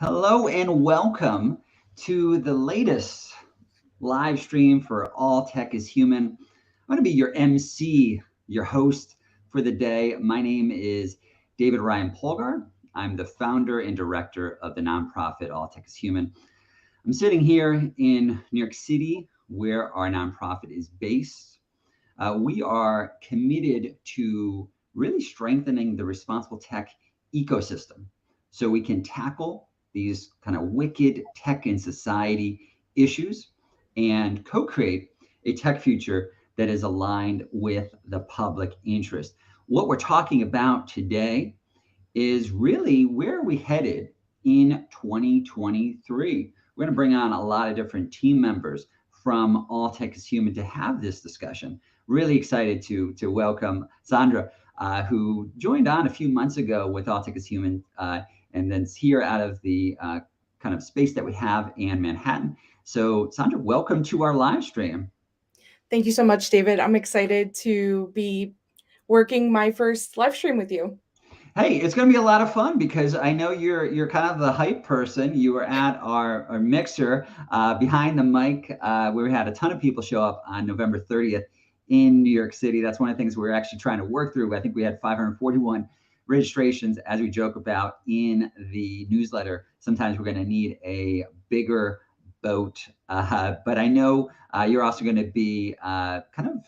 Hello and welcome to the latest live stream for All Tech is Human. I'm going to be your MC, your host for the day. My name is David Ryan Polgar. I'm the founder and director of the nonprofit All Tech is Human. I'm sitting here in New York City, where our nonprofit is based. We are committed to really strengthening the responsible tech ecosystem so we can tackle these kind of wicked tech and society issues and co-create a tech future that is aligned with the public interest. What we're talking about today is really where are we headed in 2023. We're going to bring on a lot of different team members from All Tech is Human to have this discussion. Really excited to welcome Sandra, who joined on a few months ago with All Tech is Human, and then's here out of the kind of space that we have in Manhattan. So Sandra, welcome to our live stream. Thank you so much, David. I'm excited to be working my first live stream with you. Hey, it's going to be a lot of fun because I know you're kind of the hype person. You were at our mixer behind the mic where we had a ton of people show up on November 30th in New York City. That's one of the things we're actually trying to work through. I think we had 541 registrations, as we joke about in the newsletter. Sometimes we're going to need a bigger boat, but I know you're also going to be kind of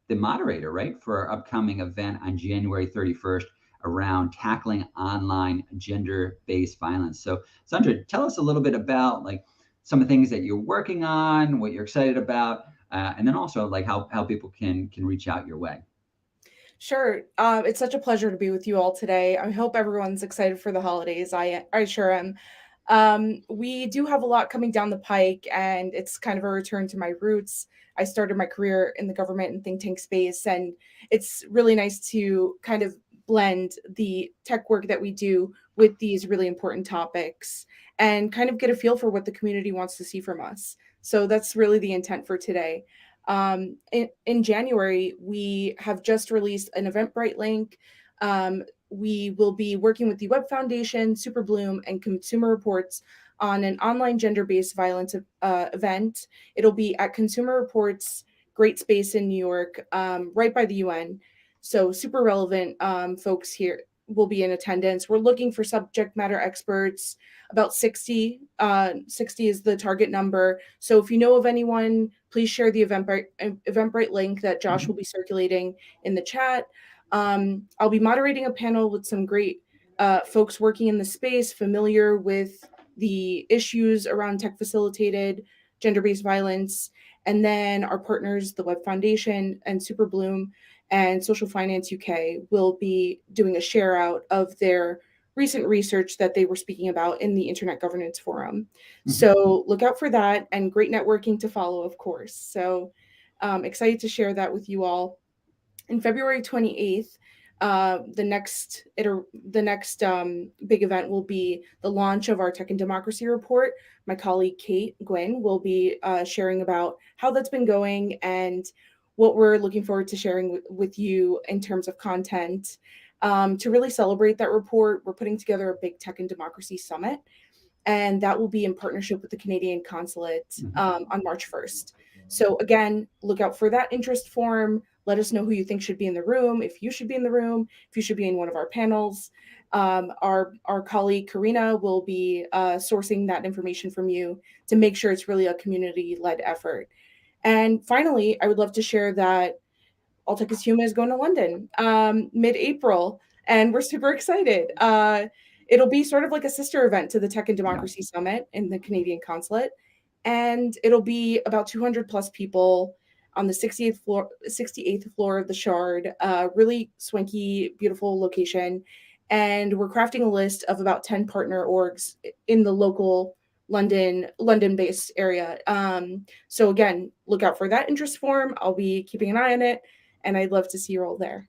the moderator, right, for our upcoming event on January 31st around tackling online gender-based violence. So Sandra, tell us a little bit about like some of the things that you're working on, what you're excited about, and then also like how people can reach out your way. Sure. It's such a pleasure to be with you all today. I hope everyone's excited for the holidays. I sure am. We do have a lot coming down the pike, and it's kind of a return to my roots. I started my career in the government and think tank space, and it's really nice to kind of blend the tech work that we do with these really important topics and kind of get a feel for what the community wants to see from us. So that's really the intent for today. In January, we have just released an Eventbrite link. We will be working with the Web Foundation, Super Bloom, and Consumer Reports on an online gender-based violence event. It'll be at Consumer Reports Great Space in New York, right by the UN. So super relevant folks here will be in attendance. We're looking for subject matter experts, about 60. 60 is the target number. So if you know of anyone, please share the Eventbrite link that Josh will be circulating in the chat. I'll be moderating a panel with some great folks working in the space, familiar with the issues around tech facilitated gender-based violence. And then our partners, the Web Foundation and Super Bloom and Social Finance UK, will be doing a share out of their recent research that they were speaking about in the Internet Governance Forum. So look out for that, and great networking to follow, of course. So excited to share that with you all. In February 28th, the next big event will be the launch of our Tech and Democracy report. My colleague Kate Gwynn will be sharing about how that's been going and what we're looking forward to sharing with you in terms of content. To really celebrate that report, we're putting together a big Tech and Democracy Summit, and that will be in partnership with the Canadian Consulate on March 1st. So again, look out for that interest form. Let us know who you think should be in the room, if you should be in the room, if you should be in one of our panels. Our colleague Karina will be sourcing that information from you to make sure it's really a community-led effort. And finally, I would love to share that All Tech is Human is going to London mid-April, and we're super excited. It'll be sort of like a sister event to the Tech and Democracy Summit in the Canadian Consulate, and it'll be about 200 plus people on the 68th floor of the Shard. Really swanky, beautiful location, and we're crafting a list of about 10 partner orgs in the local London-based area. So again, look out for that interest form. I'll be keeping an eye on it, and I'd love to see you all there.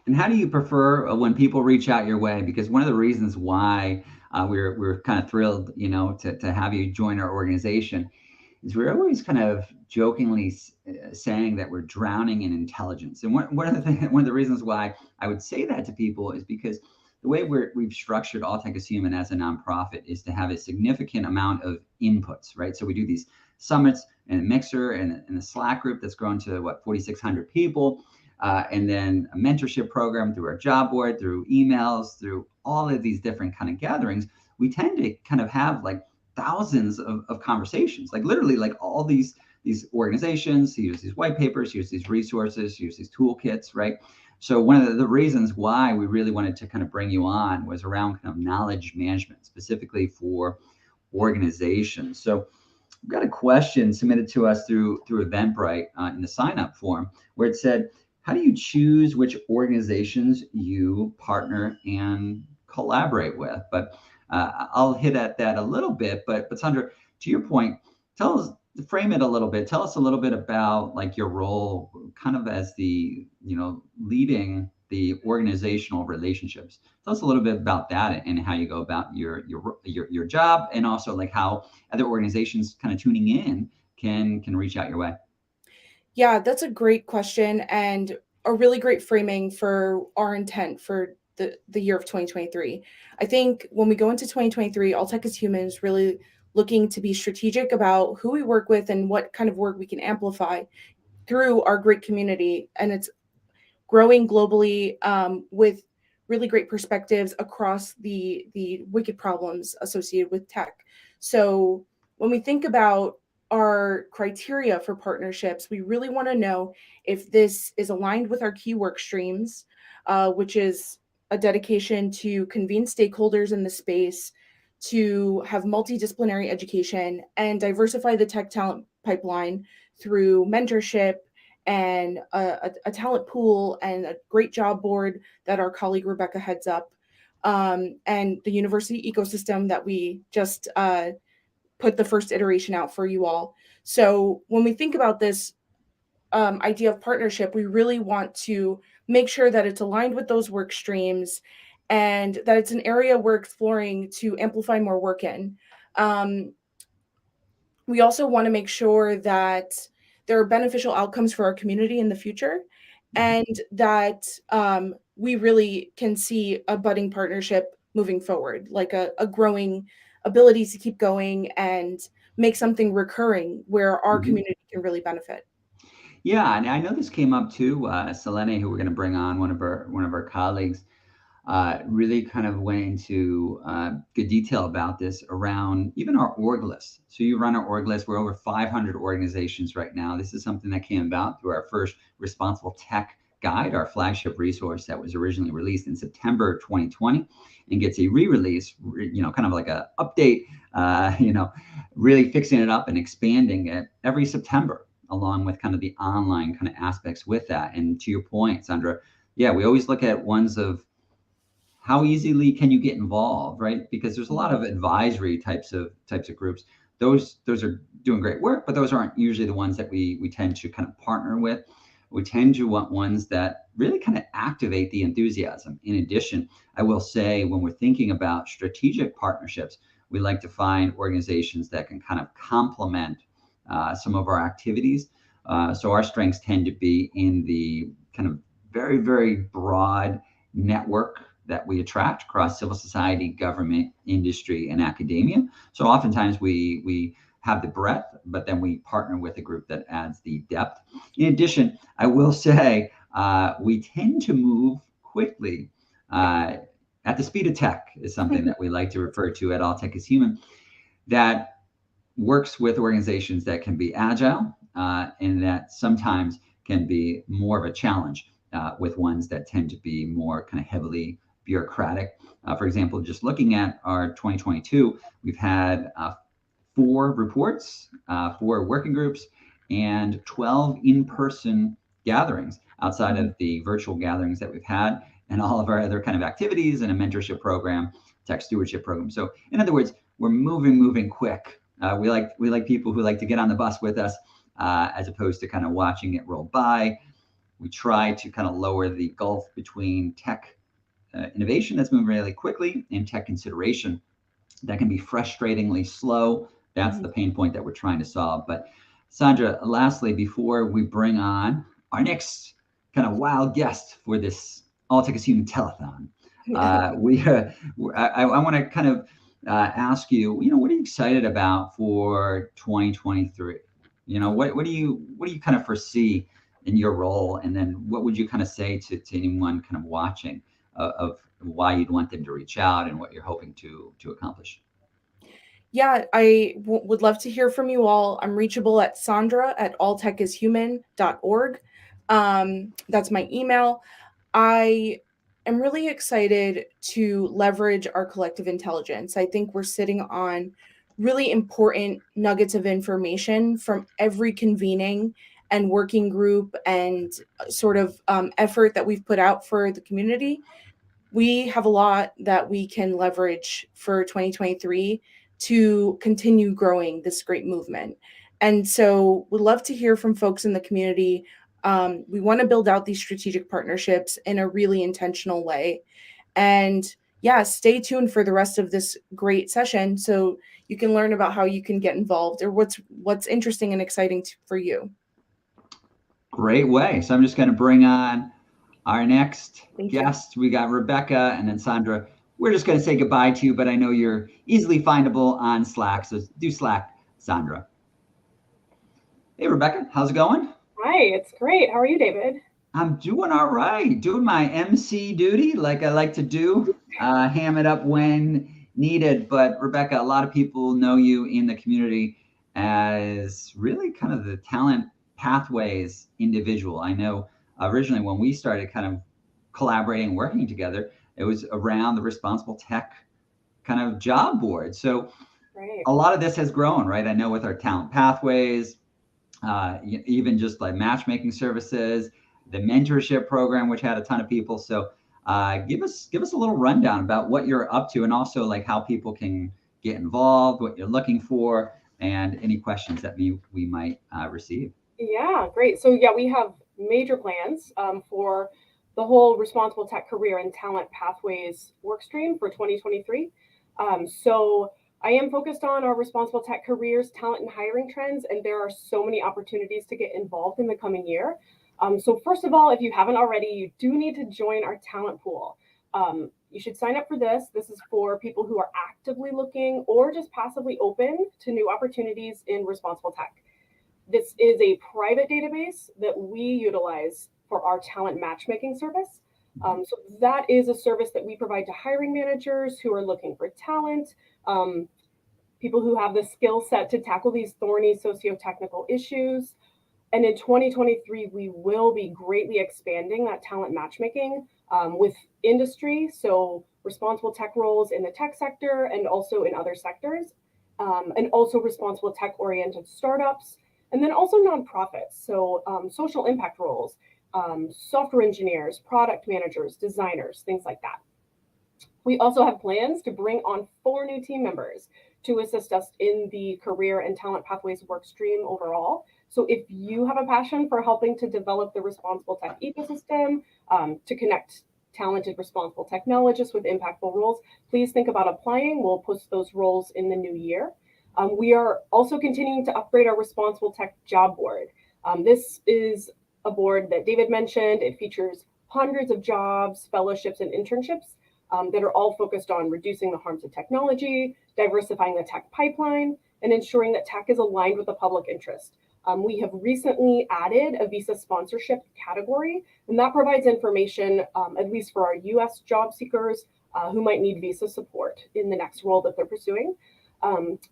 And how do you prefer when people reach out your way? Because one of the reasons why we're kind of thrilled, to have you join our organization is we're always kind of jokingly saying that we're drowning in intelligence. And one of the reasons why I would say that to people is because the way we've structured All Tech is Human as a nonprofit is to have a significant amount of inputs, right? So we do these summits and a mixer and a Slack group that's grown to 4,600 people. And then a mentorship program through our job board, through emails, through all of these different kind of gatherings. We tend to kind of have like thousands of conversations, like literally like all these organizations, here's these white papers, here's these resources, here's these toolkits, right? So one of the reasons why we really wanted to kind of bring you on was around kind of knowledge management, specifically for organizations. So we've got a question submitted to us through Eventbrite in the sign up form where it said, how do you choose which organizations you partner and collaborate with? But I'll hit at that a little bit. But Sandra, to your point, frame it a little bit. Tell us a little bit about like your role kind of as the, leading the organizational relationships. Tell us a little bit about that and how you go about your job, and also like how other organizations kind of tuning in can reach out your way. Yeah, that's a great question and a really great framing for our intent for the year of 2023. I think when we go into 2023, All Tech is Human is really looking to be strategic about who we work with and what kind of work we can amplify through our great community. And it's growing globally with really great perspectives across the wicked problems associated with tech. So when we think about our criteria for partnerships, we really want to know if this is aligned with our key work streams, which is a dedication to convene stakeholders in the space, to have multidisciplinary education, and diversify the tech talent pipeline through mentorship and a talent pool and a great job board that our colleague Rebecca heads up, and the university ecosystem that we just put the first iteration out for you all. So when we think about this idea of partnership, we really want to make sure that it's aligned with those work streams and that it's an area we're exploring to amplify more work in. We also want to make sure that there are beneficial outcomes for our community in the future, and that we really can see a budding partnership moving forward, like a growing ability to keep going and make something recurring where our community can really benefit. Yeah, and I know this came up too. Selene, who we're going to bring on, one of our colleagues, really kind of went into good detail about this around even our org list. So you run our org list. We're over 500 organizations right now. This is something that came about through our first Responsible Tech Guide, our flagship resource that was originally released in September 2020 and gets a re-release, kind of like a update, really fixing it up and expanding it every September, along with kind of the online kind of aspects with that. And to your point, Sandra, yeah, we always look at ones of how easily can you get involved, right? Because there's a lot of advisory types of groups. Those are doing great work, but those aren't usually the ones that we tend to kind of partner with. We tend to want ones that really kind of activate the enthusiasm. In addition, I will say when we're thinking about strategic partnerships, we like to find organizations that can kind of complement some of our activities. So our strengths tend to be in the kind of very, very broad network that we attract across civil society, government, industry, and academia. So oftentimes we have the breadth, but then we partner with a group that adds the depth. In addition, I will say we tend to move quickly. At the speed of tech is something that we like to refer to at All Tech is Human, that works with organizations that can be agile and that sometimes can be more of a challenge with ones that tend to be more kind of heavily bureaucratic. For example, just looking at our 2022, we've had 4 reports, 4 working groups, and 12 in-person gatherings outside of the virtual gatherings that we've had, and all of our other kind of activities and a mentorship program, tech stewardship program. So in other words, we're moving quick. We like people who like to get on the bus with us as opposed to kind of watching it roll by. We try to kind of lower the gulf between tech innovation that's moving really quickly and tech consideration that can be frustratingly slow. That's the pain point that we're trying to solve. But Sandra, lastly, before we bring on our next kind of wild guest for this All Tech is Human telethon, I want to kind of ask you, what are you excited about for 2023? What do you kind of foresee in your role, and then what would you kind of say to anyone kind of watching of why you'd want them to reach out and what you're hoping to accomplish? Yeah, I would love to hear from you all. I'm reachable at sandra@alltechishuman.org. That's my email. I am really excited to leverage our collective intelligence. I think we're sitting on really important nuggets of information from every convening and working group and sort of effort that we've put out for the community. We have a lot that we can leverage for 2023 to continue growing this great movement. And so we'd love to hear from folks in the community. We want to build out these strategic partnerships in a really intentional way. And yeah, stay tuned for the rest of this great session so you can learn about how you can get involved or what's interesting and exciting for you. Great way. So I'm just going to bring on our next Thank guest. We got Rebecca and then Sandra. We're just going to say goodbye to you, but I know you're easily findable on Slack. So do Slack, Sandra. Hey, Rebecca, how's it going? Hi, it's great. How are you, David? I'm doing all right, doing my MC duty like I like to do, ham it up when needed. But Rebecca, a lot of people know you in the community as really kind of the talent pathways individual. I know originally when we started kind of collaborating, working together, it was around the responsible tech kind of job board. So Right. a lot of this has grown, right? I know with our talent pathways, even just like matchmaking services, the mentorship program, which had a ton of people. So give us a little rundown about what you're up to, and also like how people can get involved, what you're looking for, and any questions that we might receive. Yeah, great. So yeah, we have major plans for the whole responsible tech career and talent pathways workstream for 2023. So I am focused on our responsible tech careers, talent and hiring trends, and there are so many opportunities to get involved in the coming year. So first of all, if you haven't already, you do need to join our talent pool. You should sign up for this. This is for people who are actively looking or just passively open to new opportunities in responsible tech. This is a private database that we utilize for our talent matchmaking service. So that is a service that we provide to hiring managers who are looking for talent, people who have the skill set to tackle these thorny socio-technical issues. And in 2023, we will be greatly expanding that talent matchmaking with industry. So responsible tech roles in the tech sector and also in other sectors, and also responsible tech oriented startups, and then also nonprofits. So social impact roles, software engineers, product managers, designers, things like that. We also have plans to bring on 4 new team members to assist us in the career and talent pathways work stream overall. So if you have a passion for helping to develop the responsible tech ecosystem, to connect talented responsible technologists with impactful roles, please think about applying. We'll post those roles in the new year. We are also continuing to upgrade our responsible tech job board. This is a board that David mentioned. It features hundreds of jobs, fellowships, and internships that are all focused on reducing the harms of technology, diversifying the tech pipeline, and ensuring that tech is aligned with the public interest. We have recently added a visa sponsorship category, and that provides information, at least for our US job seekers who might need visa support in the next role that they're pursuing.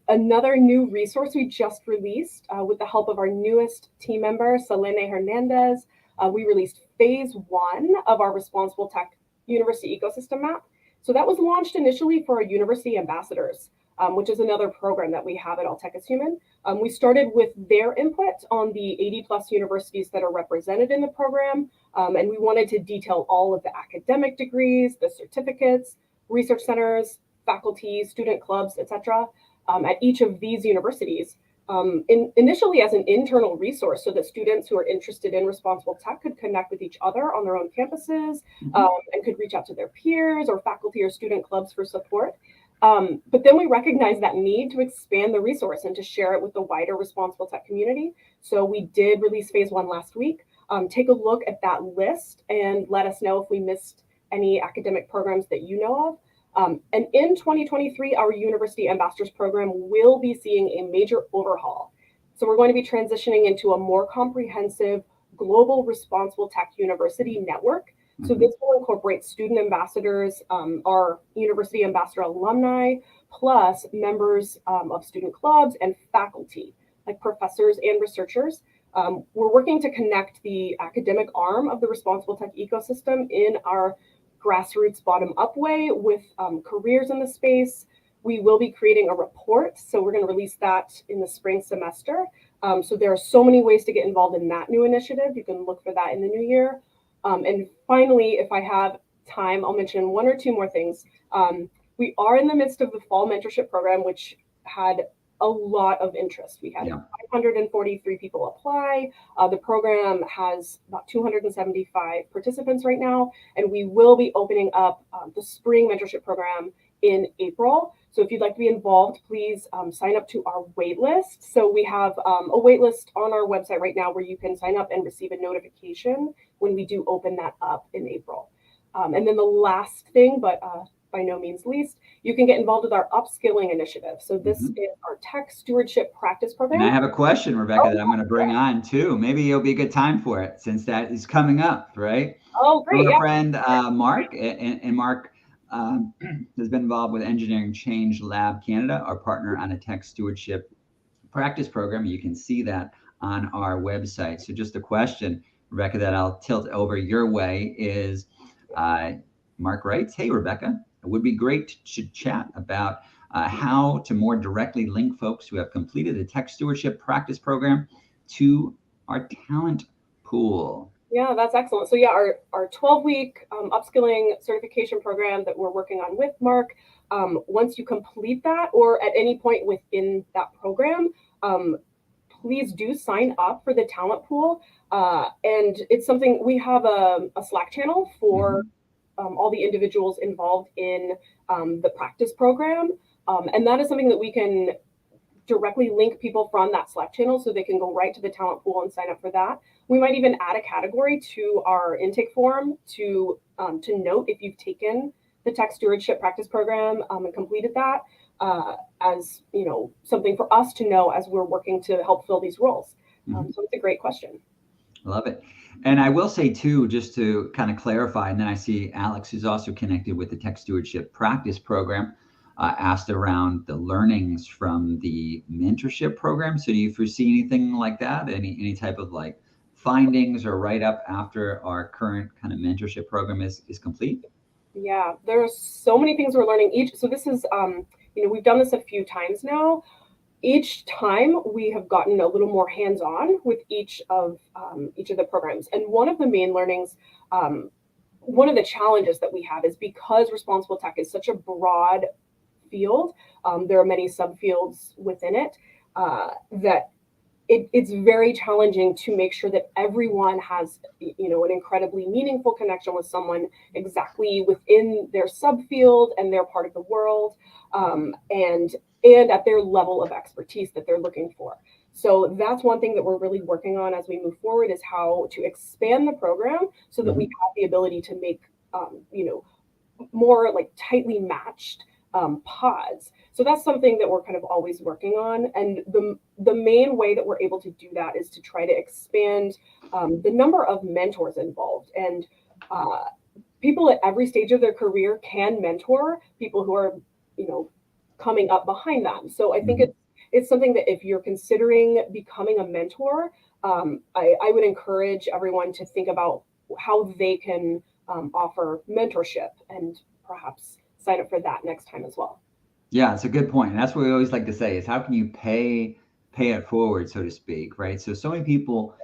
Another new resource we just released with the help of our newest team member, Selene Hernandez, we released phase 1 of our Responsible Tech University Ecosystem Map. So that was launched initially for our university ambassadors, which is another program that we have at All Tech is Human. We started with their input on the 80 plus universities that are represented in the program, and we wanted to detail all of the academic degrees, the certificates, research centers, faculty, student clubs, etc. At each of these universities, initially as an internal resource so that students who are interested in responsible tech could connect with each other on their own campuses, and could reach out to their peers or faculty or student clubs for support. But then we recognized that need to expand the resource and to share it with the wider responsible tech community. So we did release phase 1 last week. Take a look at that list and let us know if we missed any academic programs that you know of. And in 2023, our University Ambassadors Program will be seeing a major overhaul. So we're going to be transitioning into a more comprehensive global responsible tech university network. So this will incorporate student ambassadors, our university ambassador alumni, plus members of student clubs and faculty, like professors and researchers. We're working to connect the academic arm of the responsible tech ecosystem in our grassroots bottom-up way with careers in the space. We will be creating a report, so we're going to release that in the spring semester. So there are so many ways to get involved in that new initiative. You can look for that in the new year. And finally, if I have time, I'll mention one or two more things. We are in the midst of the fall mentorship program, which had a lot of interest. We had 543 people apply. The program has about 275 participants right now, and we will be opening up the spring mentorship program in April. So if you'd like to be involved, please sign up to our wait list. So we have a wait list on our website right now where you can sign up and receive a notification when we do open that up in April. And then the last thing, but by no means least, you can get involved with our upskilling initiative. So this is our tech stewardship practice program. And I have a question, Rebecca, that I'm going to bring on too. Maybe it'll be a good time for it since that is coming up, right? Oh, great. Our friend Mark, and Mark has been involved with Engineering Change Lab Canada, our partner on a tech stewardship practice program. You can see that on our website. So just a question, Rebecca, that I'll tilt over your way is Mark writes, hey, Rebecca, it would be great to chat about how to more directly link folks who have completed the tech stewardship practice program to our talent pool. Yeah, that's excellent. So yeah, our 12-week upskilling certification program that we're working on with Mark, once you complete that or at any point within that program, please do sign up for the talent pool. And it's something, we have a Slack channel for all the individuals involved in the practice program. And that is something that we can directly link people from that Slack channel so they can go right to the talent pool and sign up for that. We might even add a category to our intake form to note if you've taken the tech stewardship practice program and completed that as something for us to know as we're working to help fill these roles. So it's a great question. Love it. And I will say too, just to kind of clarify, and then I see Alex, who's also connected with the tech stewardship practice program, asked around the learnings from the mentorship program. So do you foresee anything like that? Any type of like findings or write up after our current kind of mentorship program is complete? Yeah, there's so many things we're learning so this is, we've done this a few times now. Each time we have gotten a little more hands-on with each of the programs. And one of the main learnings, one of the challenges that we have is because responsible tech is such a broad field, there are many subfields within it, that it's very challenging to make sure that everyone has, an incredibly meaningful connection with someone exactly within their subfield and their part of the world, and at their level of expertise that they're looking for. So that's one thing that we're really working on as we move forward is how to expand the program so that we have the ability to make, more like tightly matched pods. So that's something that we're kind of always working on. And the main way that we're able to do that is to try to expand the number of mentors involved. And people at every stage of their career can mentor people who are, coming up behind them. So I think it's something that if you're considering becoming a mentor, I would encourage everyone to think about how they can offer mentorship and perhaps sign up for that next time as well. Yeah, it's a good point. And that's what we always like to say is how can you pay it forward, so to speak, right? So many people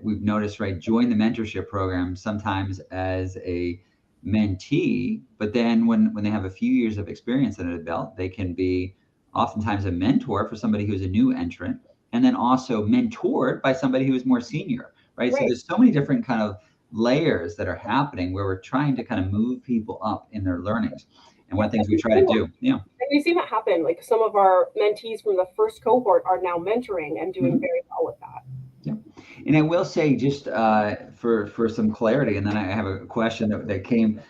we've noticed, right, join the mentorship program sometimes as a mentee, but then when they have a few years of experience under the belt, they can be oftentimes a mentor for somebody who's a new entrant, and then also mentored by somebody who is more senior, right? So there's so many different kind of layers that are happening where we're trying to kind of move people up in their learnings. And one of the things we try to do, And we've seen that happen. Like some of our mentees from the first cohort are now mentoring and doing very well with that. Yeah. And I will say just for some clarity, and then I have a question that came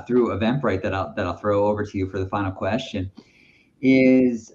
through Eventbrite that I'll throw over to you for the final question is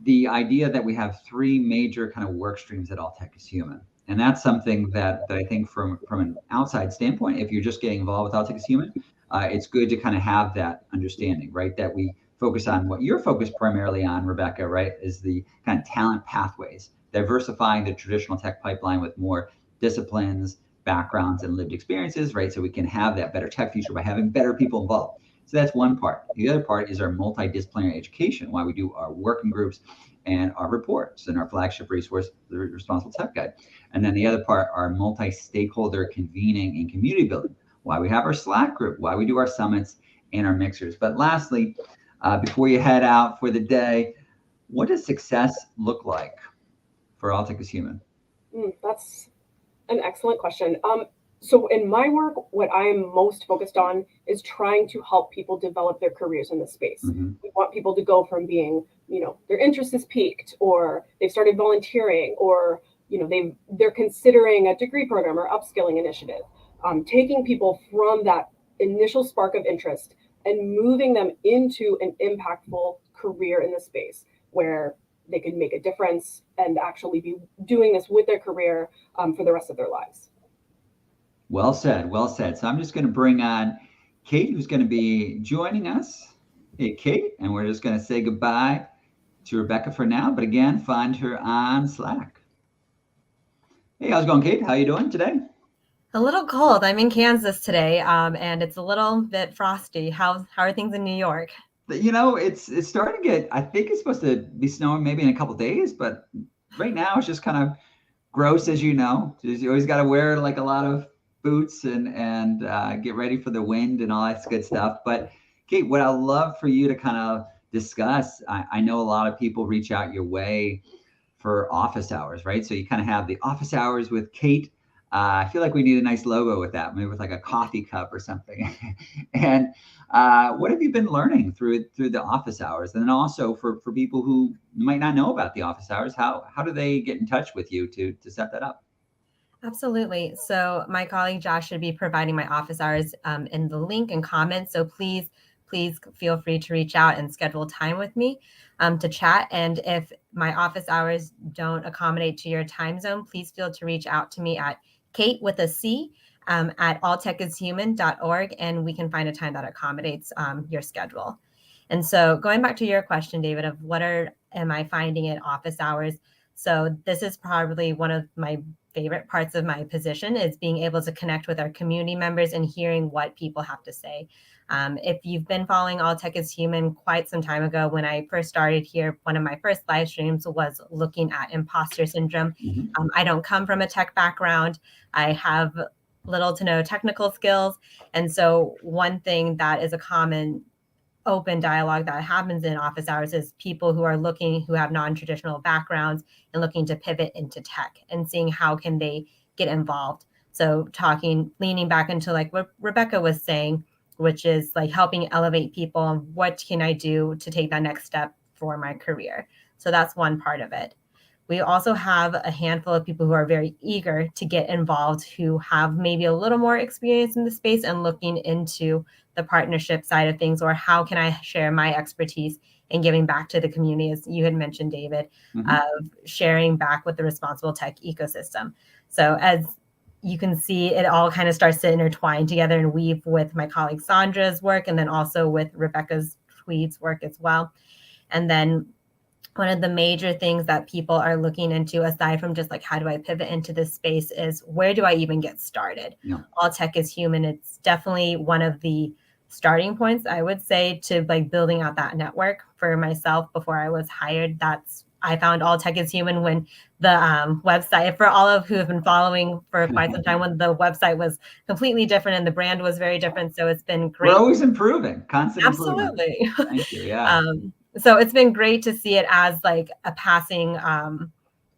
the idea that we have three major kind of work streams at All Tech is Human. And that's something that I think from an outside standpoint, if you're just getting involved with All Tech is Human, it's good to kind of have that understanding, right? That we focus on what you're focused primarily on, Rebecca, right? Is the kind of talent pathways, diversifying the traditional tech pipeline with more disciplines, backgrounds, and lived experiences, right? So we can have that better tech future by having better people involved. So that's one part. The other part is our multidisciplinary education, why we do our working groups and our reports and our flagship resource, the Responsible Tech Guide. And then the other part, our multi-stakeholder convening and community building, why we have our Slack group, why we do our summits and our mixers. But lastly, before you head out for the day, what does success look like for All Tech is Human? That's an excellent question. So in my work, what I'm most focused on is trying to help people develop their careers in this space. Mm-hmm. We want people to go from being, their interest is piqued, or they've started volunteering, or they're considering a degree program or upskilling initiative. Taking people from that initial spark of interest and moving them into an impactful career in the space where they can make a difference and actually be doing this with their career for the rest of their lives. Well said, well said. So I'm just going to bring on Kate, who's going to be joining us. Hey, Kate, and we're just going to say goodbye to Rebecca for now. But again, find her on Slack. Hey, how's it going, Kate? How are you doing today? A little cold. I'm in Kansas today, and it's a little bit frosty. How are things in New York? It's starting to get, I think it's supposed to be snowing maybe in a couple days, but right now it's just kind of gross, as you know. You always got to wear like a lot of boots and get ready for the wind and all that good stuff. But Kate, what I'd love for you to kind of discuss, I know a lot of people reach out your way for office hours, right? So you kind of have the office hours with Kate. I feel like we need a nice logo with that, maybe with like a coffee cup or something. And what have you been learning through the office hours? And then also for people who might not know about the office hours, how do they get in touch with you to set that up? Absolutely. So my colleague Josh should be providing my office hours in the link and comments. So please feel free to reach out and schedule time with me to chat. And if my office hours don't accommodate to your time zone, please feel to reach out to me at Kate with a C at alltechishuman.org, and we can find a time that accommodates your schedule. And so going back to your question, David, of am I finding at office hours? So this is probably one of my favorite parts of my position, is being able to connect with our community members and hearing what people have to say. If you've been following All Tech is Human quite some time ago, when I first started here, one of my first live streams was looking at imposter syndrome. Mm-hmm. I don't come from a tech background. I have little to no technical skills. And so one thing that is a common open dialogue that happens in office hours is people who have non-traditional backgrounds and looking to pivot into tech and seeing how can they get involved. So leaning back into like what Rebecca was saying, which is like helping elevate people on what can I do to take that next step for my career. So that's one part of it. We also have a handful of people who are very eager to get involved, who have maybe a little more experience in the space and looking into the partnership side of things, or how can I share my expertise in giving back to the community, as you had mentioned, David, Mm-hmm. of sharing back with the responsible tech ecosystem. So as you can see, it all kind of starts to intertwine together and weave with my colleague Sandra's work, and then also with Rebecca's Tweed's work as well. And then one of the major things that people are looking into, aside from just like, how do I pivot into this space, is where do I even get started? Yeah. All Tech is Human. It's definitely one of the starting points, I would say, to like building out that network for myself. Before I was hired, I found All Tech is Human when the website, for all of who have been following for quite some time, when the website was completely different and the brand was very different. So it's been great. We're always improving, constant Absolutely. improvement. Thank you. Yeah. So it's been great to see it as like a passing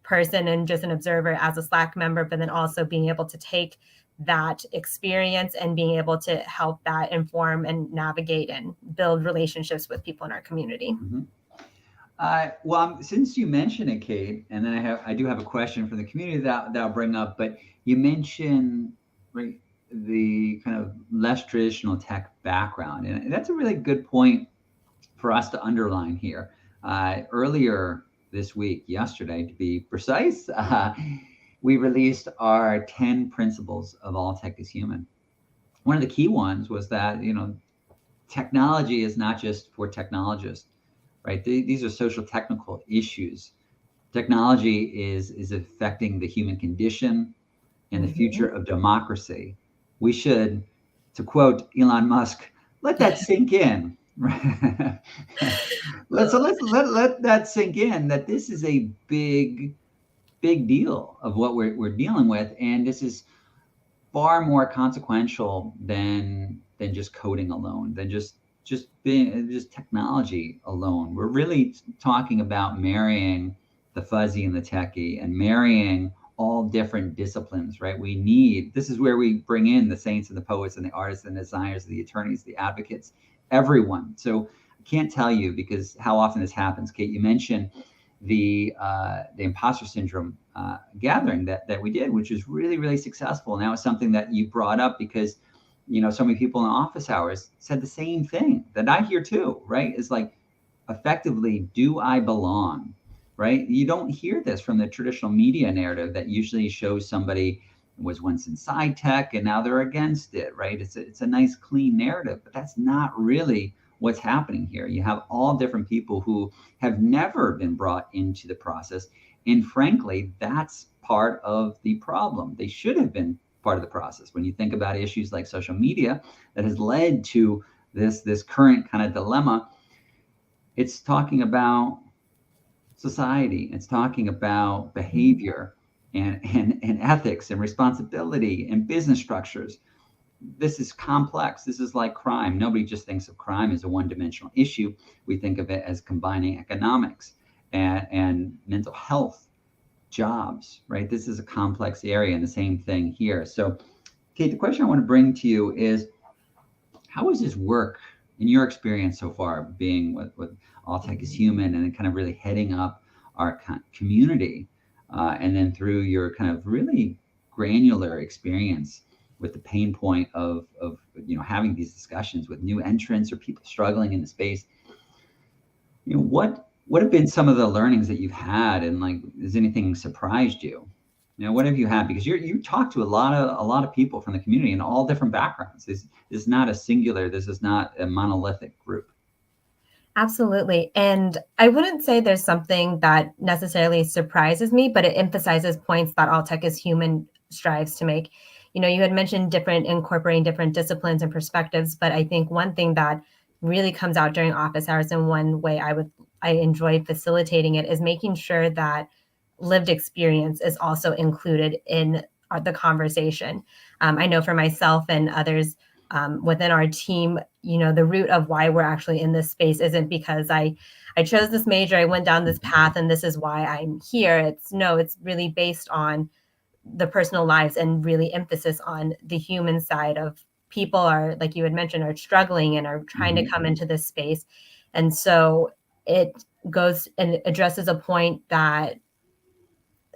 person and just an observer as a Slack member, but then also being able to take that experience and being able to help that inform and navigate and build relationships with people in our community. Mm-hmm. Well, since you mentioned it, Kate, and then I do have a question from the community that I'll bring up, but you mentioned, right, the kind of less traditional tech background. And that's a really good point for us to underline here. Earlier this week, yesterday to be precise, we released our 10 principles of all tech is human. One of the key ones was that, technology is not just for technologists, right? These are social technical issues. Technology is affecting the human condition and the future of democracy. We should, to quote Elon Musk, let that sink in. let that sink in, that this is a big deal of what we're dealing with, and this is far more consequential than just coding alone, than just technology alone. We're really talking about marrying the fuzzy and the techie, and marrying all different disciplines, right? This is where we bring in the saints and the poets and the artists and the designers, the attorneys, the advocates, everyone. So I can't tell you, because how often this happens. Kate, you mentioned the imposter syndrome gathering that we did, which was really, really successful. And that was something that you brought up because, so many people in office hours said the same thing that I hear too, right? It's like, effectively, do I belong? Right? You don't hear this from the traditional media narrative that usually shows somebody was once inside tech and now they're against it, right? It's a nice, clean narrative, but that's not really what's happening here. You have all different people who have never been brought into the process. And frankly, that's part of the problem. They should have been part of the process. When you think about issues like social media that has led to this current kind of dilemma, it's talking about society. It's talking about behavior and ethics and responsibility and business structures. This is complex. This is like crime. Nobody just thinks of crime as a one-dimensional issue. We think of it as combining economics and mental health, jobs, right? This is a complex area, and the same thing here. So, Kate, the question I want to bring to you is, how does this work in your experience so far, being with All Tech is Human and kind of really heading up our community, and then through your kind of really granular experience with the pain point of having these discussions with new entrants or people struggling in the space? What have been some of the learnings that you've had, and like, has anything surprised you? What have you had? Because you talk to a lot of people from the community in all different backgrounds. This is not a singular. This is not a monolithic group. Absolutely. And I wouldn't say there's something that necessarily surprises me, but it emphasizes points that All Tech is Human strives to make. You had mentioned incorporating different disciplines and perspectives, but I think one thing that really comes out during office hours, and one way I enjoy facilitating it, is making sure that lived experience is also included in the conversation. I know for myself and others within our team, the root of why we're actually in this space isn't because I chose this major, I went down this path, and this is why I'm here. It's really based on the personal lives, and really emphasis on the human side of people are, like you had mentioned, are struggling and are trying to come into this space. And so it goes and addresses a point that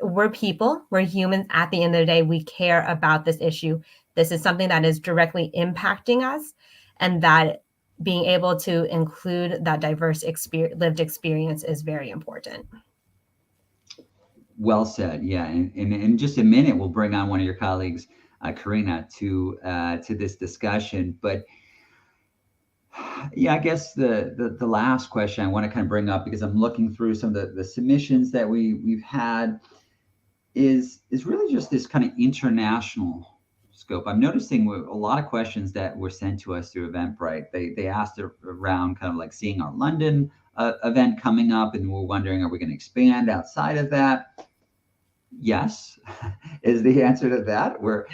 we're people, we're humans. At the end of the day, we care about this issue. This is something that is directly impacting us, and that being able to include that diverse lived experience is very important. Well said. Yeah. And in just a minute, we'll bring on one of your colleagues, Karina, to this discussion. But yeah, I guess the last question I want to kind of bring up, because I'm looking through some of the submissions that we've had, is really just this kind of international scope. I'm noticing a lot of questions that were sent to us through Eventbrite. They asked around kind of like seeing our London event coming up, and we're wondering, are we going to expand outside of that? Yes, is the answer to that. We're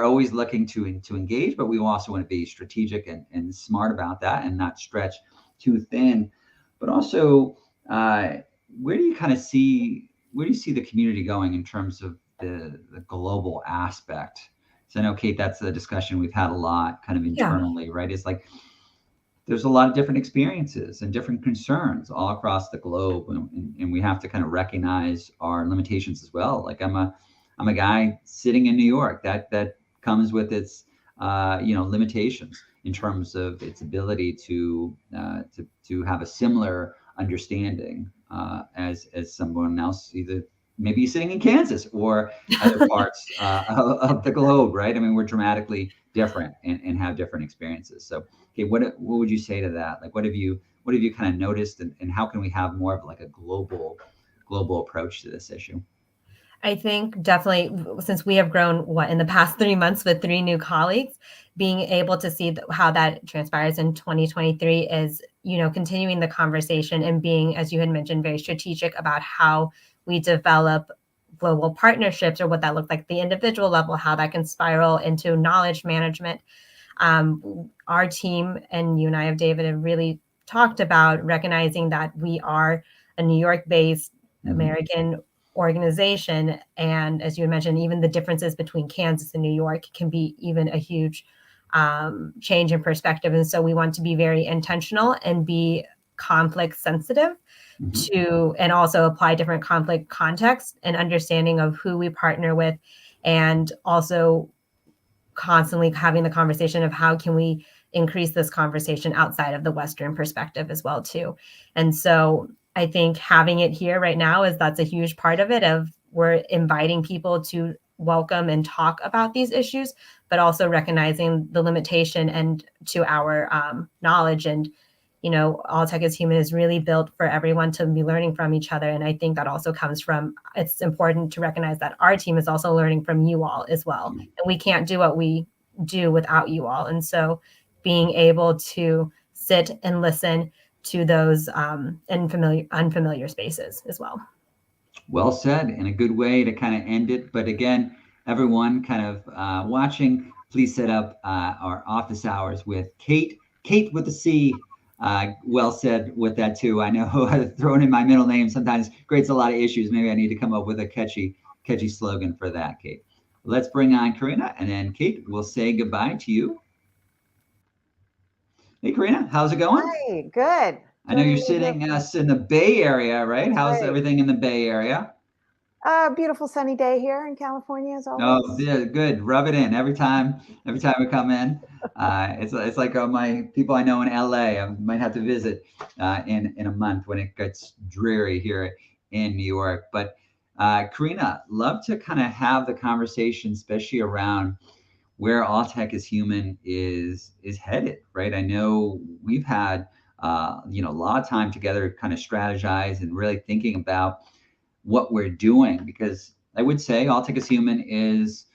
always looking to engage, but we also want to be strategic and smart about that, and not stretch too thin. But also, where do you see the community going in terms of the global aspect? So I know, Kate, that's a discussion we've had a lot kind of internally, right? It's like, there's a lot of different experiences and different concerns all across the globe, and we have to kind of recognize our limitations as well. Like, I'm a guy sitting in New York. That comes with its limitations in terms of its ability to have a similar understanding as someone else, either maybe sitting in Kansas or other parts of the globe, right? I mean, we're dramatically different and have different experiences. So, okay, what would you say to that? Like, what have you kind of noticed, and how can we have more of like a global approach to this issue? I think definitely, since we have grown in the past 3 months with 3 new colleagues, being able to see how that transpires in 2023 is, continuing the conversation and being, as you had mentioned, very strategic about how we develop global partnerships, or what that looks like at the individual level, how that can spiral into knowledge management. Our team, and you and I have, David, have really talked about recognizing that we are a New York-based American organization. And as you mentioned, even the differences between Kansas and New York can be even a huge change in perspective. And so we want to be very intentional and be conflict sensitive and also apply different conflict contexts and understanding of who we partner with, and also constantly having the conversation of how can we increase this conversation outside of the Western perspective as well too. And so I think having it here right now that's a huge part of it, of we're inviting people to welcome and talk about these issues, but also recognizing the limitation and to our knowledge. And, All Tech is Human is really built for everyone to be learning from each other. And I think that also comes from, it's important to recognize that our team is also learning from you all as well. And we can't do what we do without you all. And so being able to sit and listen to those unfamiliar spaces as well. Well said, and a good way to kind of end it. But again, everyone kind of watching, please set up our office hours with Kate with the C. Well said with that too. I know throwing in my middle name sometimes creates a lot of issues. Maybe I need to come up with a catchy slogan for that, Kate. Let's bring on Karina, and then Kate, we'll say goodbye to you. Hey, Karina, how's it going? Hi, good. I know you're sitting us in the Bay Area, right? That's How's right. everything in the Bay Area? Beautiful sunny day here in California, as always. Oh, yeah, good. Rub it in every time we come in. It's like my people I know in LA. I might have to visit in a month when it gets dreary here in New York. But Karina, love to kind of have the conversation, especially around where All Tech is Human is headed, right? I know we've had a lot of time together, kind of strategize and really thinking about what we're doing, because I would say All Tech is Human is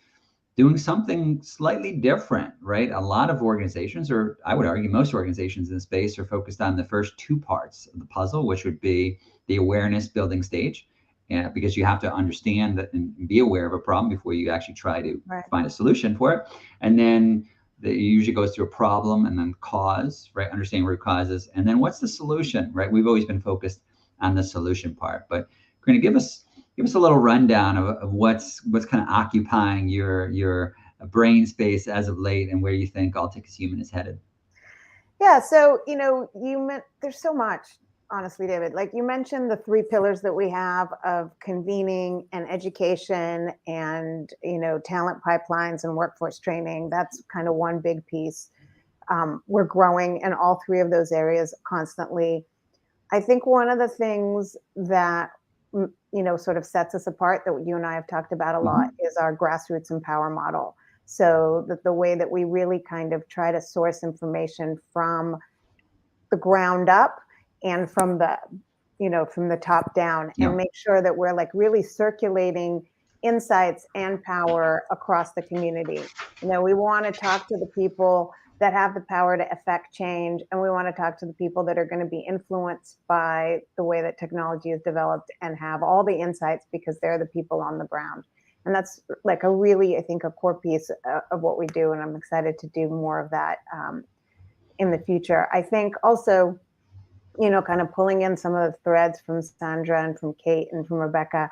doing something slightly different, right? A lot of organizations, or I would argue most organizations in the space, are focused on the first two parts of the puzzle, which would be the awareness building stage. And because you have to understand that and be aware of a problem before you actually try to find a solution for it. And then it usually goes through a problem and then cause, right? Understanding root causes. And then what's the solution, right? We've always been focused on the solution part. But Karina, give us a little rundown of what's kind of occupying your brain space as of late, and where you think All Tech is Human is headed. Yeah, so there's so much, honestly, David. Like you mentioned, the 3 pillars that we have of convening and education and talent pipelines and workforce training. That's kind of one big piece. We're growing in all 3 of those areas constantly. I think one of the things that sort of sets us apart, that you and I have talked about a lot, is our grassroots empower model. So that the way that we really kind of try to source information from the ground up and from the top down, and make sure that we're like really circulating insights and power across the community. We want to talk to the people that have the power to affect change, and we want to talk to the people that are going to be influenced by the way that technology is developed and have all the insights, because they're the people on the ground. And that's like a really, I think, a core piece of what we do, and I'm excited to do more of that in the future. I think also, kind of pulling in some of the threads from Sandra and from Kate and from Rebecca,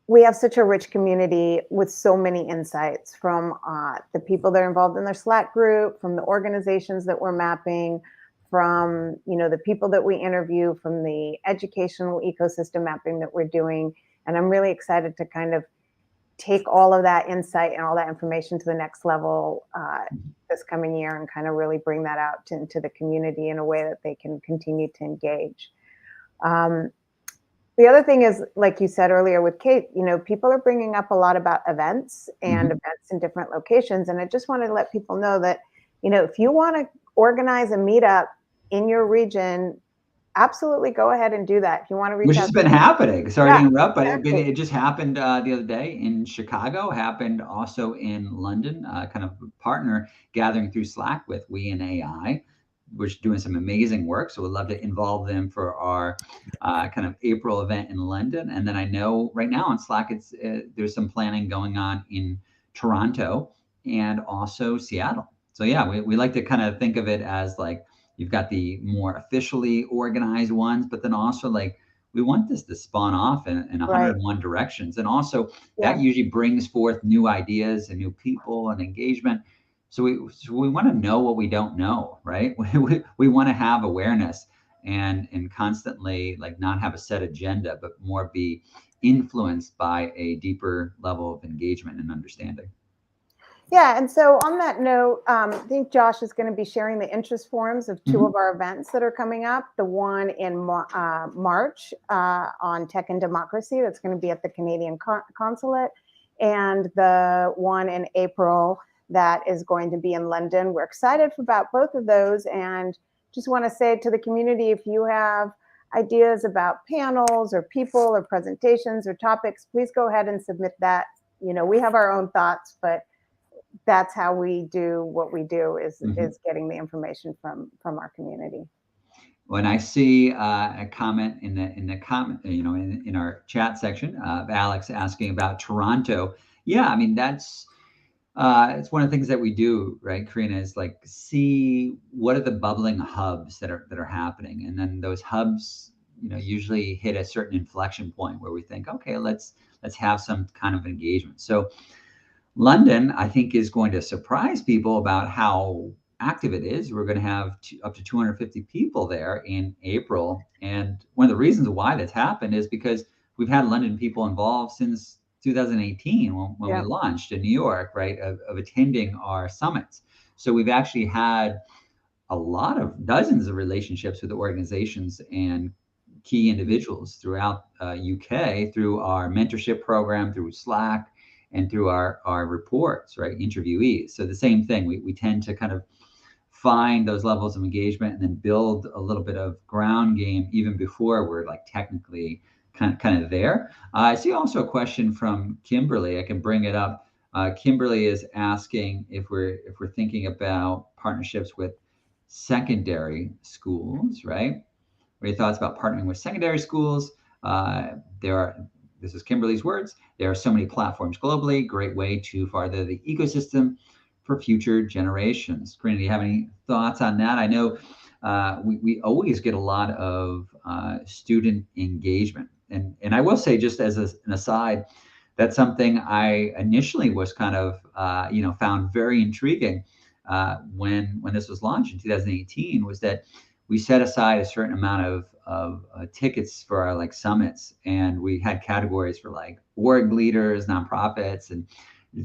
we have such a rich community with so many insights from the people that are involved in their Slack group, from the organizations that we're mapping, from the people that we interview, from the educational ecosystem mapping that we're doing. And I'm really excited to kind of take all of that insight and all that information to the next level this coming year, and kind of really bring that out into the community in a way that they can continue to engage. The other thing is, like you said earlier with Kate, people are bringing up a lot about events and events in different locations. And I just wanted to let people know that, if you want to organize a meetup in your region, absolutely go ahead and do that. If you want to reach Which out has been happening. Sorry to interrupt, but exactly. it just happened the other day in Chicago, happened also in London, kind of partner gathering through Slack with We and AI. We're doing some amazing work. So we'd love to involve them for our kind of April event in London. And then I know right now on Slack, there's some planning going on in Toronto and also Seattle. So yeah, we like to kind of think of it as like, you've got the more officially organized ones, but then also like we want this to spawn off in 101 directions. And also that usually brings forth new ideas and new people and engagement. So we want to know what we don't know, right? We want to have awareness and constantly like not have a set agenda, but more be influenced by a deeper level of engagement and understanding. Yeah, and so on that note, I think Josh is going to be sharing the interest forms of two of our events that are coming up. The one in March on Tech and Democracy, that's going to be at the Canadian Consulate, and the one in April that is going to be in London. We're excited about both of those, and just want to say to the community, if you have ideas about panels or people or presentations or topics, please go ahead and submit that. We have our own thoughts, but that's how we do what we do, is getting the information from our community. When I see a comment in the comment, in our chat section of Alex asking about Toronto, yeah, I mean that's it's one of the things that we do, right, Karina, is like see what are the bubbling hubs that are happening, and then those hubs, usually hit a certain inflection point where we think, okay, let's have some kind of engagement. So London, I think, is going to surprise people about how active it is. We're going to have up to 250 people there in April. And one of the reasons why that's happened is because we've had London people involved since 2018 when we launched in New York, right, of attending our summits. So we've actually had a lot of dozens of relationships with organizations and key individuals throughout UK through our mentorship program, through Slack, and through our reports, right, interviewees. So the same thing, we tend to kind of find those levels of engagement and then build a little bit of ground game even before we're like technically kind of there. I see also a question from Kimberly. I can bring it up. Kimberly is asking if we're thinking about partnerships with secondary schools, right? What are your thoughts about partnering with secondary schools? This is Kimberly's words. There are so many platforms globally. Great way to further the ecosystem for future generations. Karina, do you have any thoughts on that? I know we always get a lot of student engagement. And I will say, just as an aside, that's something I initially was kind of, found very intriguing when this was launched in 2018, was that we set aside a certain amount of tickets for our like summits, and we had categories for like org leaders, nonprofits, and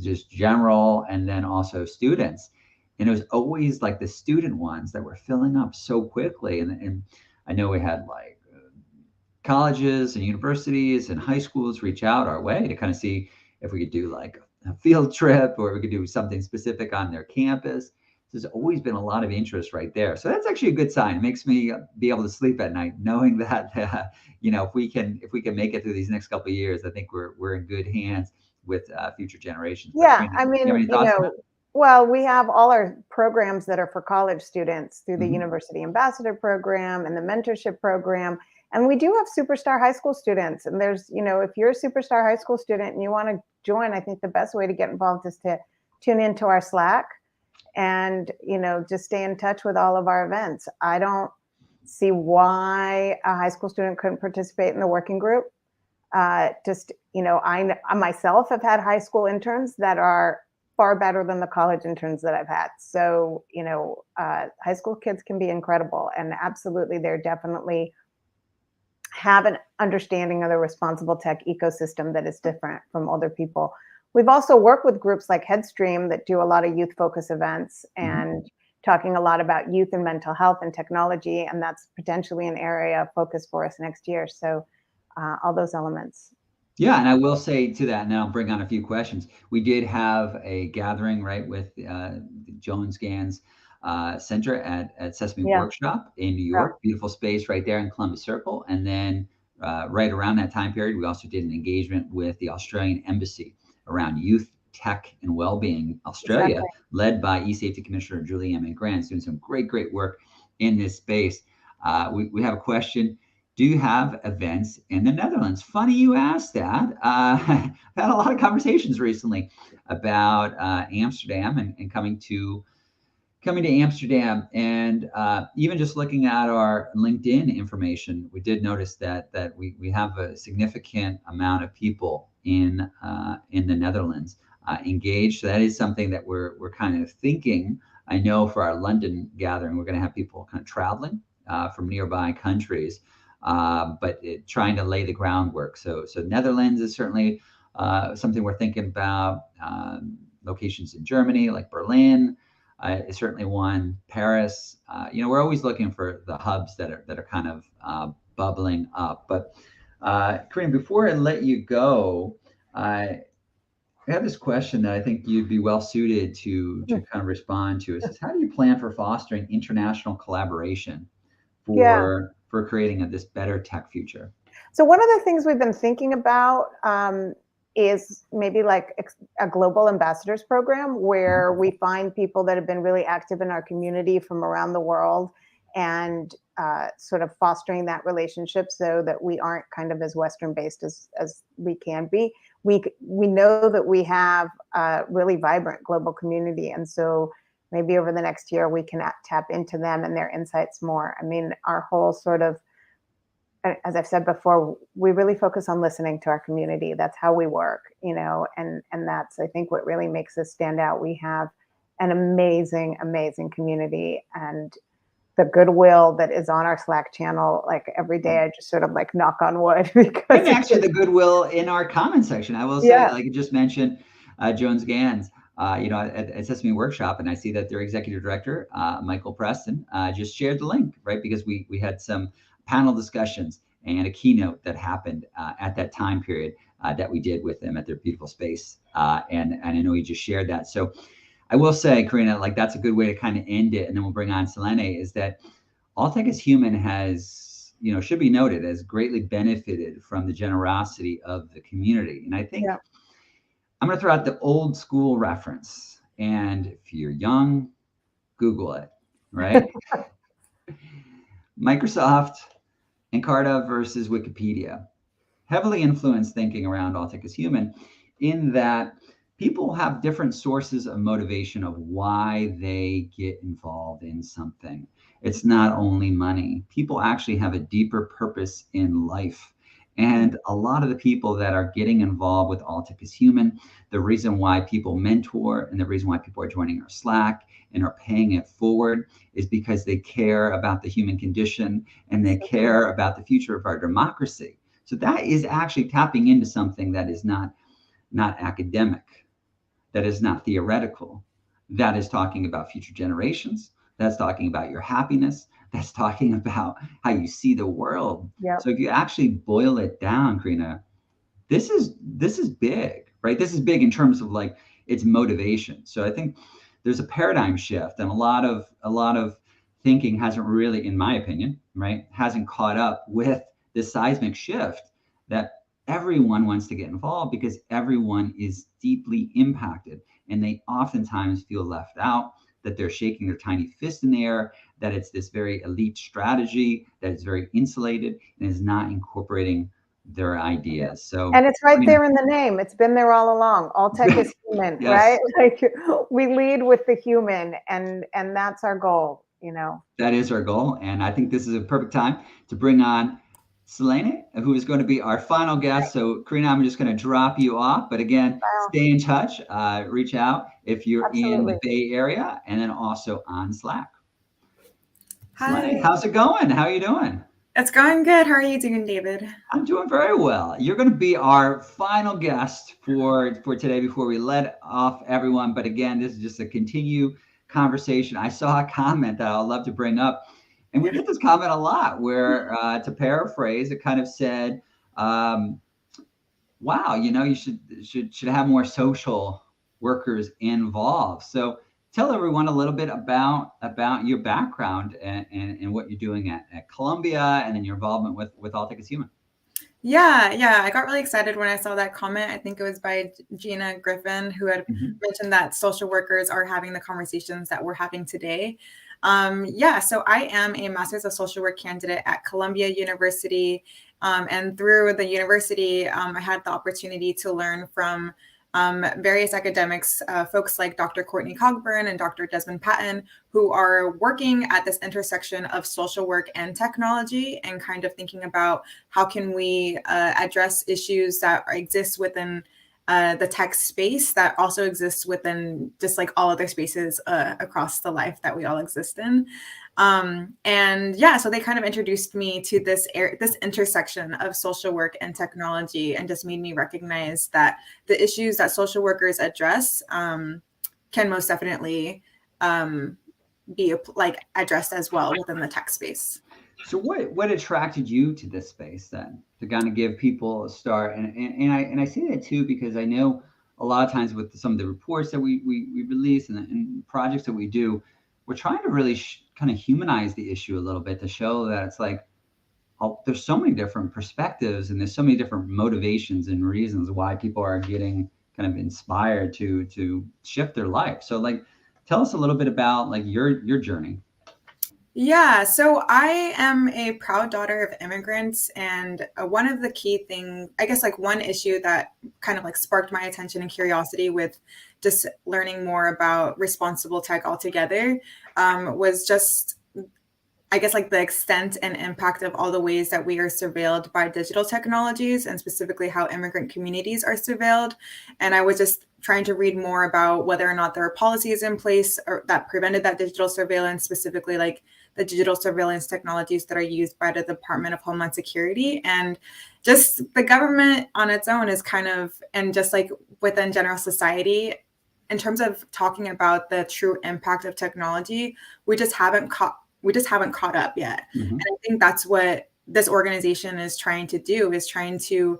just general, and then also students. And it was always like the student ones that were filling up so quickly. And I know we had like colleges and universities and high schools reach out our way to kind of see if we could do like a field trip, or we could do something specific on their campus. There's always been a lot of interest right there. So that's actually a good sign. It makes me be able to sleep at night knowing that, if we can make it through these next couple of years, I think we're in good hands with future generations. Yeah, I mean, well, we have all our programs that are for college students through the University Ambassador Program and the mentorship program. And we do have superstar high school students. And there's, if you're a superstar high school student and you want to join, I think the best way to get involved is to tune into our Slack and, just stay in touch with all of our events. I don't see why a high school student couldn't participate in the working group. I myself have had high school interns that are far better than the college interns that I've had. So, high school kids can be incredible, and absolutely, they're definitely have an understanding of the responsible tech ecosystem that is different from older people. we've also worked with groups like Headstream that do a lot of youth focus events and talking a lot about youth and mental health and technology. And that's potentially an area of focus for us next year. So all those elements. Yeah, and I will say to that, and then I'll bring on a few questions. We did have a gathering, right, with the Jones Gans Center at Sesame Workshop in New York. Beautiful space right there in Columbus Circle. And then right around that time period, we also did an engagement with the Australian Embassy around youth, tech, and well-being Australia, led by eSafety Commissioner Julie Ann McGrann, doing some great work in this space. We have a question. Do you have events in the Netherlands? Funny you asked that. I've had a lot of conversations recently about Amsterdam and coming to Amsterdam, and even just looking at our LinkedIn information, we did notice that we have a significant amount of people in the Netherlands engaged. So that is something that we're kind of thinking. I know for our London gathering, we're going to have people kind of traveling from nearby countries. But trying to lay the groundwork. So Netherlands is certainly something we're thinking about. Locations in Germany, like Berlin, is certainly one. Paris. We're always looking for the hubs that are kind of bubbling up. But Karina, before I let you go, I have this question that I think you'd be well suited to kind of respond to. It says, how do you plan for fostering international collaboration for creating this better tech future? So one of the things we've been thinking about is maybe like a global ambassadors program where we find people that have been really active in our community from around the world and sort of fostering that relationship so that we aren't kind of as Western based as we can be. We know that we have a really vibrant global community. And so maybe over the next year, we can tap into them and their insights more. I mean, our whole sort of, as I've said before, we really focus on listening to our community. That's how we work, and that's, I think, what really makes us stand out. We have an amazing, amazing community, and the goodwill that is on our Slack channel, like every day, I just sort of like knock on wood. Because and actually the goodwill in our comment section, I will say, like you just mentioned, Jones Gans, at Sesame Workshop, and I see that their executive director, Michael Preston, just shared the link, right? Because we had some panel discussions and a keynote that happened at that time period that we did with them at their beautiful space. And I know he just shared that. So I will say, Karina, like that's a good way to kind of end it. And then we'll bring on Selene, is that All Tech is Human has, should be noted, as greatly benefited from the generosity of the community. And I think I'm going to throw out the old school reference. And if you're young, Google it, right? Microsoft Encarta versus Wikipedia. Heavily influenced thinking around All Tech is Human, in that people have different sources of motivation of why they get involved in something. It's not only money. People actually have a deeper purpose in life. And a lot of the people that are getting involved with All Tech is Human, the reason why people mentor and the reason why people are joining our Slack and are paying it forward is because they care about the human condition and they care about the future of our democracy. So that is actually tapping into something that is not academic, that is not theoretical, that is talking about future generations, that's talking about your happiness, that's talking about how you see the world. So if you actually boil it down, Karina, this is big, right? This is big in terms of like its motivation. So I think there's a paradigm shift, and a lot of thinking hasn't really, in my opinion, right, hasn't caught up with this seismic shift that everyone wants to get involved because everyone is deeply impacted, and they oftentimes feel left out, that they're shaking their tiny fist in the air, that it's this very elite strategy, that it's very insulated and is not incorporating their ideas. So, and it's right there in the name. It's been there all along. All Tech is Human, right? Like we lead with the human, and that's our goal, That is our goal. And I think this is a perfect time to bring on Selene, who is going to be our final guest. So Karina, I'm just going to drop you off, but again, stay in touch, reach out if you're in the Bay Area, and then also on Slack. Hi. Selene, how's it going? How are you doing? It's going good. How are you doing, David? I'm doing very well. You're going to be our final guest for today before we let off everyone. But again, this is just a continue conversation. I saw a comment that I'll love to bring up, and we get this comment a lot where, to paraphrase, it kind of said, "Wow, you should have more social workers involved." So tell everyone a little bit about your background and what you're doing at Columbia, and then your involvement with All Tech is Human. Yeah. I got really excited when I saw that comment. I think it was by Gina Griffin, who had mentioned that social workers are having the conversations that we're having today. So I am a Master's of Social Work candidate at Columbia University. And through the university, I had the opportunity to learn from various academics, folks like Dr. Courtney Cogburn and Dr. Desmond Patton, who are working at this intersection of social work and technology, and kind of thinking about how can we address issues that exist within the tech space that also exists within just like all other spaces across the life that we all exist in. So they kind of introduced me to this intersection of social work and technology, and just made me recognize that the issues that social workers address can most definitely be like addressed as well within the tech space. So what attracted you to this space then, to kind of give people a start? And I say that too because I know a lot of times with some of the reports that we release and projects that we do, we're trying to really kind of humanize the issue a little bit, to show that it's like, there's so many different perspectives and there's so many different motivations and reasons why people are getting kind of inspired to shift their life. So like, tell us a little bit about like your journey. Yeah, so I am a proud daughter of immigrants, and one of the key things, I guess, like one issue that kind of like sparked my attention and curiosity with just learning more about responsible tech altogether was just, I guess, like the extent and impact of all the ways that we are surveilled by digital technologies, and specifically how immigrant communities are surveilled. And I was just trying to read more about whether or not there are policies in place or that prevented that digital surveillance, specifically like the digital surveillance technologies that are used by the Department of Homeland Security. And just the government on its own is kind of, and just like within general society, in terms of talking about the true impact of technology, we just haven't caught up yet. Mm-hmm. And I think that's what this organization is trying to do, is trying to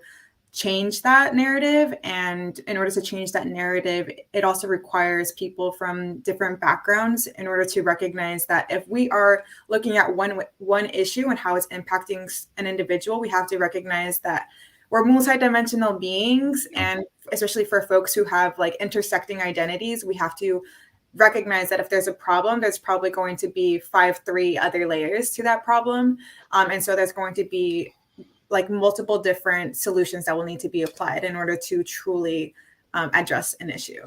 change that narrative. And in order to change that narrative, it also requires people from different backgrounds in order to recognize that if we are looking at one issue and how it's impacting an individual, we have to recognize that we're multidimensional beings. And especially for folks who have like intersecting identities, we have to recognize that if there's a problem, there's probably going to be 3 other layers to that problem. And so there's going to be like multiple different solutions that will need to be applied in order to truly address an issue.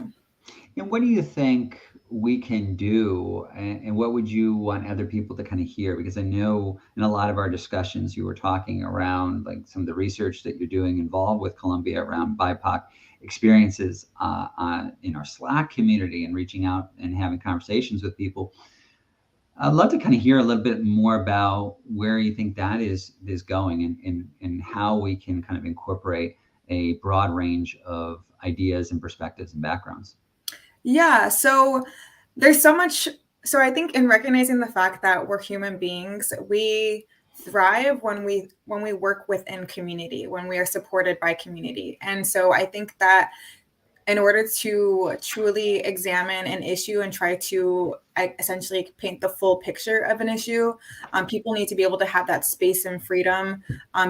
And what do you think we can do, and what would you want other people to kind of hear? Because I know in a lot of our discussions, you were talking around like some of the research that you're doing involved with Columbia around BIPOC experiences in our Slack community, and reaching out and having conversations with people. I'd love to kind of hear a little bit more about where you think that is going, and how we can kind of incorporate a broad range of ideas and perspectives and backgrounds. Yeah, so there's so much. So I think in recognizing the fact that we're human beings, we thrive when we work within community, when we are supported by community. And so I think that in order to truly examine an issue and try to essentially paint the full picture of an issue, people need to be able to have that space and freedom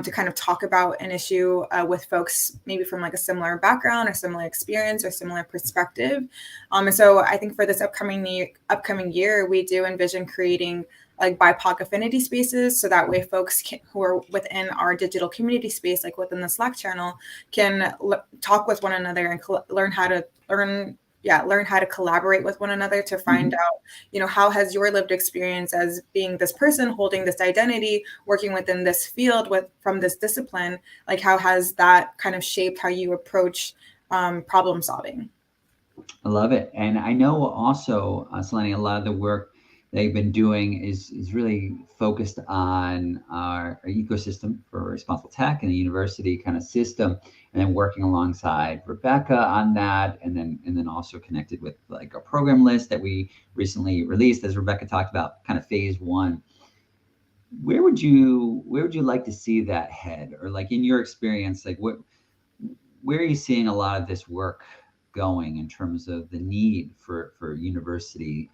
to kind of talk about an issue with folks maybe from like a similar background or similar experience or similar perspective. And so I think for this upcoming year, we do envision creating like BIPOC affinity spaces, so that way folks who are within our digital community space, like within the Slack channel, can talk with one another and learn how to collaborate with one another to find out, how has your lived experience as being this person holding this identity, working within this field from this discipline, like how has that kind of shaped how you approach problem solving? I love it. And I know also, Selene, a lot of the work they've been doing is really focused on our ecosystem for responsible tech and the university kind of system, and then working alongside Rebecca on that, and then also connected with like a program list that we recently released, as Rebecca talked about, kind of phase one. Where would you like to see that head, or like in your experience, like where are you seeing a lot of this work going in terms of the need for university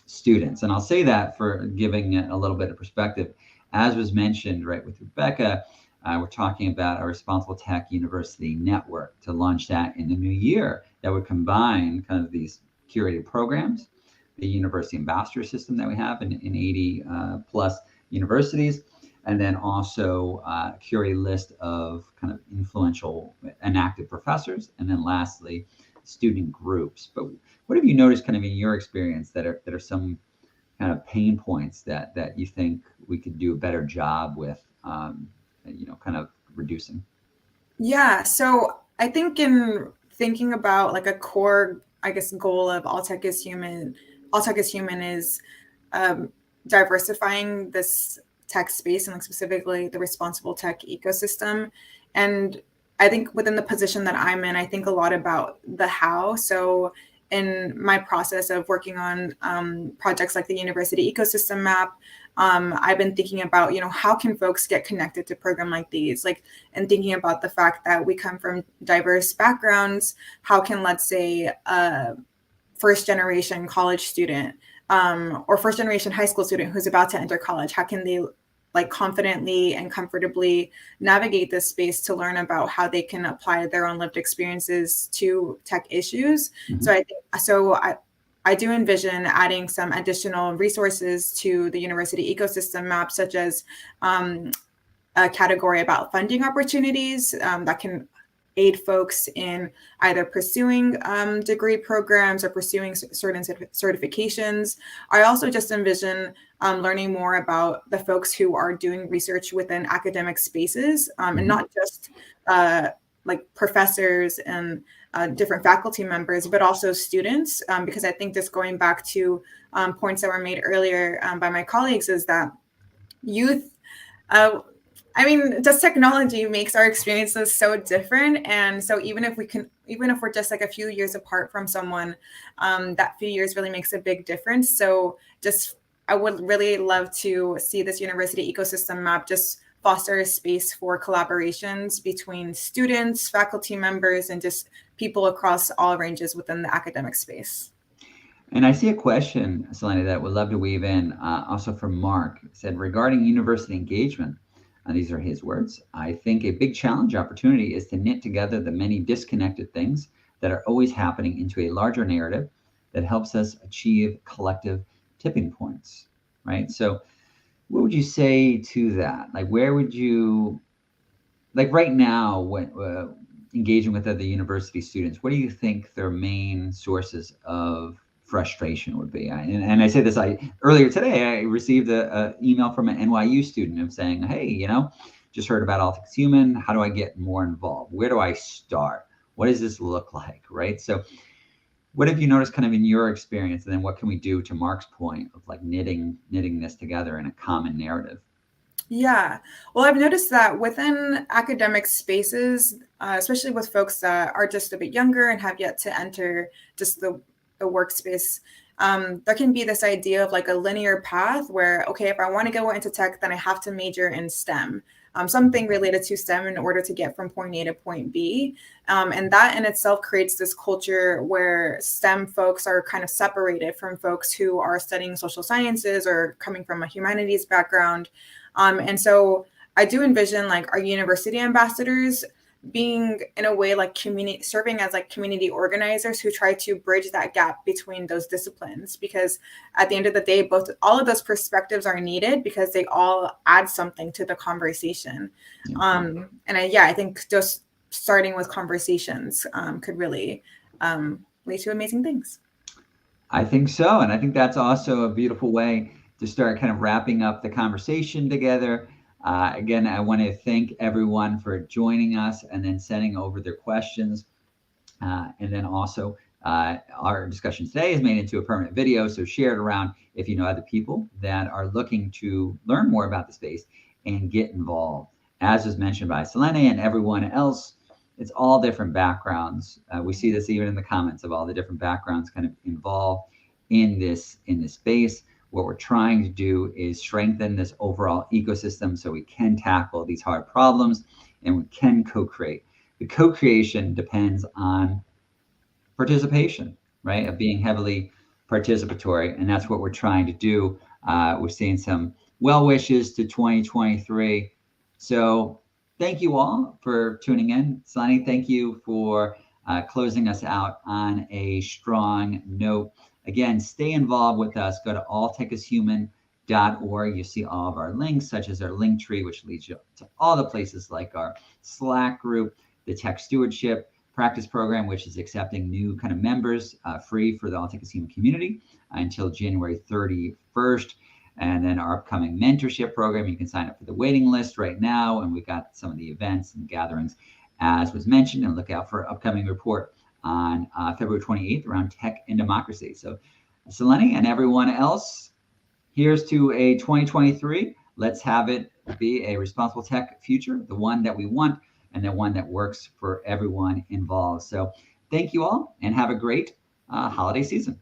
students? And I'll say that for giving it a little bit of perspective, as was mentioned right with Rebecca, we're talking about a Responsible Tech University Network to launch that in the new year that would combine kind of these curated programs, the university ambassador system that we have in 80 plus universities, and then also a curated list of kind of influential and active professors, and then lastly, student groups. But what have you noticed kind of in your experience that are some kind of pain points that you think we could do a better job with, kind of reducing? Yeah, so I think in thinking about like a core, I guess, goal of All Tech is Human is diversifying this tech space, and like specifically the responsible tech ecosystem. And I think within the position that I'm in, I think a lot about the how. So in my process of working on projects like the University Ecosystem Map, I've been thinking about, how can folks get connected to a program like these? Like, and thinking about the fact that we come from diverse backgrounds, how can, let's say, a first generation college student or first generation high school student who's about to enter college, how can they like confidently and comfortably navigate this space to learn about how they can apply their own lived experiences to tech issues? Mm-hmm. I do envision adding some additional resources to the university ecosystem map, such as a category about funding opportunities that can aid folks in either pursuing degree programs or pursuing certain certifications. I also just envision learning more about the folks who are doing research within academic spaces, and not just like professors and different faculty members, but also students, because I think just going back to points that were made earlier by my colleagues is that youth, just technology makes our experiences so different. And so even if we're just like a few years apart from someone, that few years really makes a big difference. So I would really love to see this university ecosystem map just foster a space for collaborations between students, faculty members, and just people across all ranges within the academic space. And I see a question, Selena, that would love to weave in, also from Mark. It said, regarding university engagement, these are his words, I think a big challenge opportunity is to knit together the many disconnected things that are always happening into a larger narrative that helps us achieve collective tipping points, right? So what would you say to that? Like, where would you, like right now, when engaging with other university students, what do you think their main sources of frustration would be? And I say this, earlier today, I received an email from an NYU student of saying, hey, just heard about All Tech is Human. How do I get more involved? Where do I start? What does this look like, right? So what have you noticed kind of in your experience? And then what can we do, to Mark's point, of like knitting this together in a common narrative? Yeah, well, I've noticed that within academic spaces, especially with folks that are just a bit younger and have yet to enter just the workspace, there can be this idea of like a linear path where, okay, if I want to go into tech, then I have to major in STEM, something related to STEM in order to get from point A to point B. And that in itself creates this culture where STEM folks are kind of separated from folks who are studying social sciences or coming from a humanities background. And so I do envision like our university ambassadors being in a way like serving as like community organizers who try to bridge that gap between those disciplines, because at the end of the day, all of those perspectives are needed because they all add something to the conversation. I think just starting with conversations could really lead to amazing things. I think so. And I think that's also a beautiful way to start kind of wrapping up the conversation together. Again, I want to thank everyone for joining us and then sending over their questions. And then also Our discussion today is made into a permanent video, so share it around if you know other people that are looking to learn more about the space and get involved. As was mentioned by Selene and everyone else, it's all different backgrounds. We see this even in the comments of all the different backgrounds kind of involved in this space. What we're trying to do is strengthen this overall ecosystem so we can tackle these hard problems and we can co-create. The co-creation depends on participation, right? Of being heavily participatory. And that's what we're trying to do. We're seeing some well wishes to 2023. So thank you all for tuning in. Selene, thank you for closing us out on a strong note. Again, stay involved with us. Go to alltechishuman.org. You see all of our links, such as our link tree, which leads you to all the places like our Slack group, the Tech Stewardship Practice Program, which is accepting new kind of members free for the All Tech is Human community until January 31st. And then our upcoming mentorship program, you can sign up for the waiting list right now. And we've got some of the events and gatherings as was mentioned, and look out for upcoming report on February 28th around tech and democracy. So Selene and everyone else, here's to a 2023. Let's have it be a responsible tech future, the one that we want and the one that works for everyone involved. So thank you all and have a great holiday season.